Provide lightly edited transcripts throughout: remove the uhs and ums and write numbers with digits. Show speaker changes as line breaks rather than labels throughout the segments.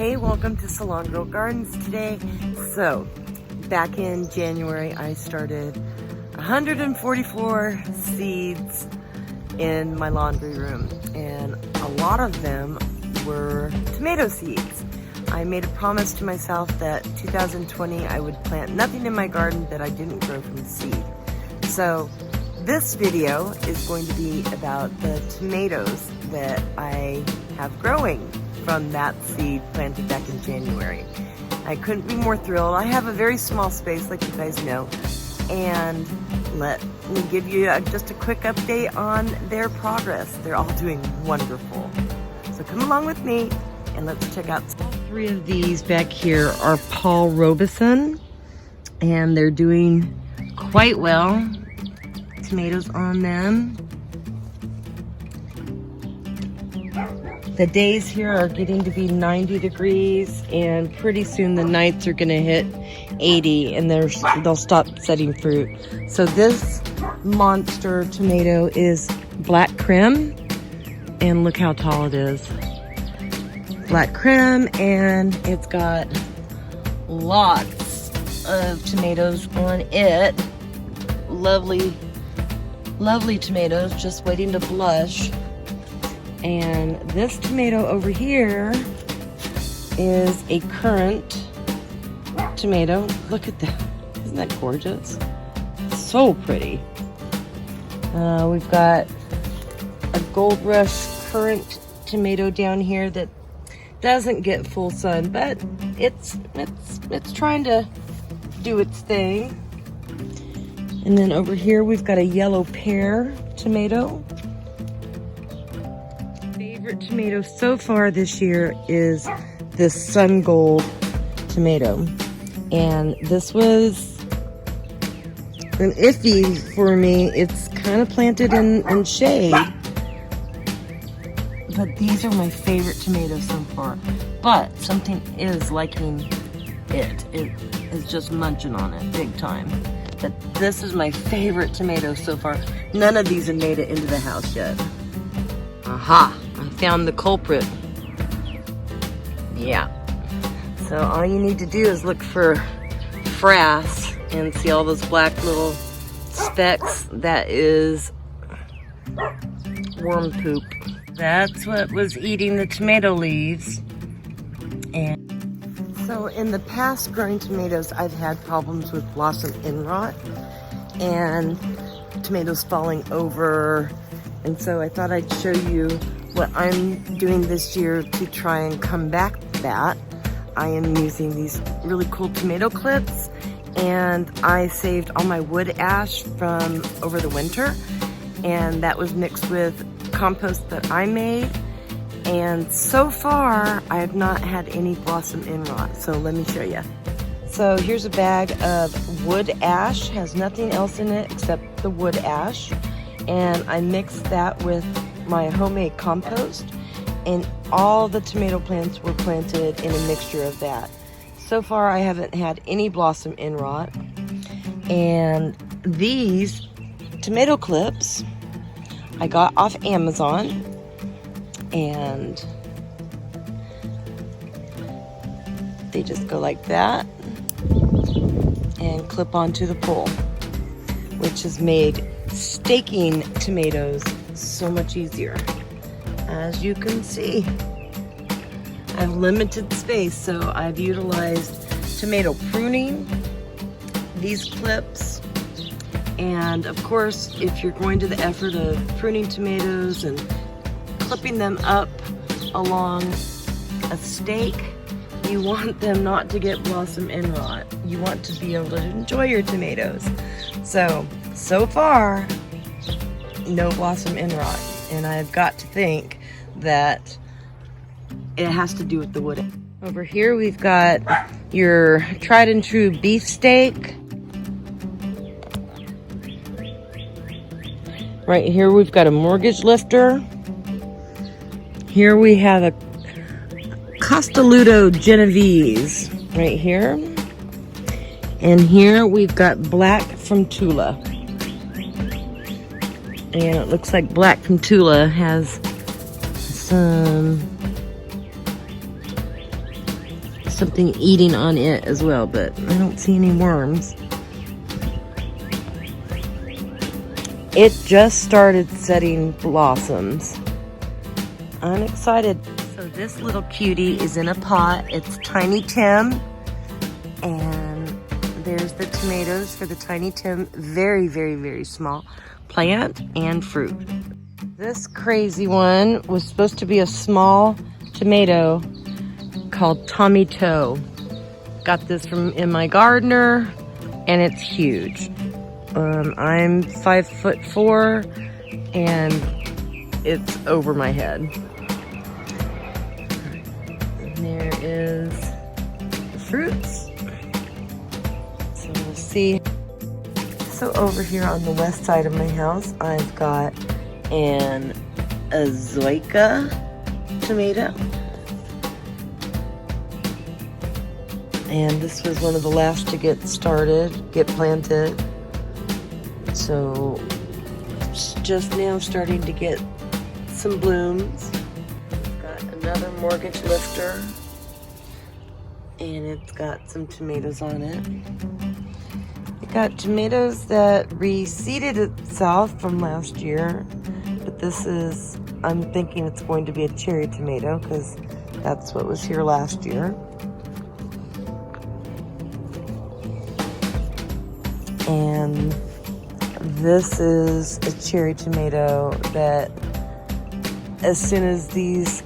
Hey, welcome to Salongirl Gardens today. So, back in January, I started 144 seeds in my laundry room, and a lot of them were tomato seeds. I made a promise to myself that 2020 I would plant nothing in my garden that I didn't grow from seed. So, this video is going to be about the tomatoes that I have growing from that seed planted back in January. I couldn't be more thrilled. I have a very small space, like you guys know, and let me give you just a quick update on their progress. They're all doing wonderful. So come along with me and let's check out. All three of these back here are Paul Robeson, and they're doing quite well. Tomatoes on them. The days here are getting to be 90 degrees, and pretty soon the nights are gonna hit 80 and they'll stop setting fruit. So this monster tomato is Black Creme, and look how tall it is. Black Creme, and it's got lots of tomatoes on it. Lovely tomatoes just waiting to blush. And this tomato over here is a currant tomato. Look at that. Isn't that gorgeous? So pretty. We've got a Gold Rush currant tomato down here that doesn't get full sun, but it's trying to do its thing. And then over here we've got a yellow pear tomato. Favorite tomato so far this year is this Sun Gold tomato. And this was an iffy for me. It's kind of planted in shade. But these are my favorite tomatoes so far. But something is liking it. It is just munching on it big time. But this is my favorite tomato so far. None of these have made it into the house yet. Aha! I found the culprit. Yeah. So all you need to do is look for frass and see all those black little specks. That is worm poop. That's what was eating the tomato leaves. And so in the past growing tomatoes, I've had problems with blossom end rot and tomatoes falling over. And so I thought I'd show you what I'm doing this year to try and combat that. I am using these really cool tomato clips, and I saved all my wood ash from over the winter, and that was mixed with compost that I made. And so far, I have not had any blossom end rot. So let me show you. So here's a bag of wood ash, has nothing else in it except the wood ash. And I mixed that with my homemade compost, and all the tomato plants were planted in a mixture of that. So far, I haven't had any blossom end rot. And these tomato clips I got off Amazon, and they just go like that and clip onto the pole, which has made staking tomatoes so much easier. As you can see, I have limited space, so I've utilized tomato pruning, these clips, and of course, if you're going to the effort of pruning tomatoes and clipping them up along a stake, you want them not to get blossom end rot. You want to be able to enjoy your tomatoes. So far, no blossom end rot. And I've got to think that it has to do with the wood. Over here we've got your tried and true beefsteak. Right here we've got a mortgage lifter. Here we have a Castelluto Genovese right here. And here we've got Black from Tula. And it looks like Black from Tula has some something eating on it as well, but I don't see any worms. It just started setting blossoms. I'm excited. So this little cutie is in a pot. It's Tiny Tim. And there's the tomatoes for the Tiny Tim. Very, very, very small plant and fruit. This crazy one was supposed to be a small tomato called Tommy Toe. Got this from in my gardener, and it's huge. I'm 5'4", and it's over my head. And there is the fruits. So we'll see. So over here on the west side of my house, I've got an Azoika tomato. And this was one of the last to get planted. So it's just now starting to get some blooms. Got another mortgage lifter, and it's got some tomatoes on it. It got tomatoes that reseeded itself from last year, but this is, I'm thinking it's going to be a cherry tomato because that's what was here last year. And this is a cherry tomato that as soon as these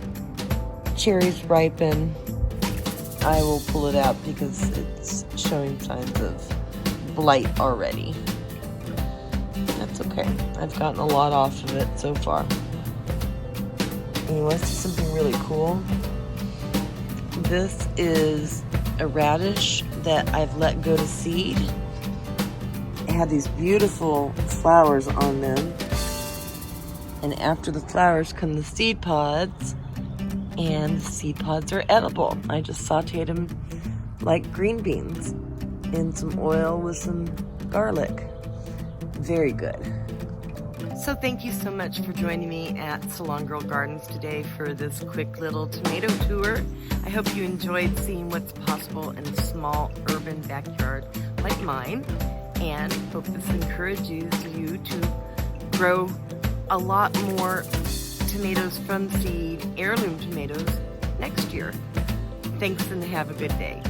cherries ripen, I will pull it out because it's showing signs of blight already. That's okay. I've gotten a lot off of it so far. And you want to see something really cool? This is a radish that I've let go to seed. It had these beautiful flowers on them, and after the flowers come the seed pods, and the seed pods are edible. I just sauteed them like green beans in some oil with some garlic. Very good. So thank you so much for joining me at Salongirl Gardens today for this quick little tomato tour. I hope you enjoyed seeing what's possible in a small urban backyard like mine, and hope this encourages you to grow a lot more tomatoes from seed, heirloom tomatoes, next year. Thanks, and have a good day.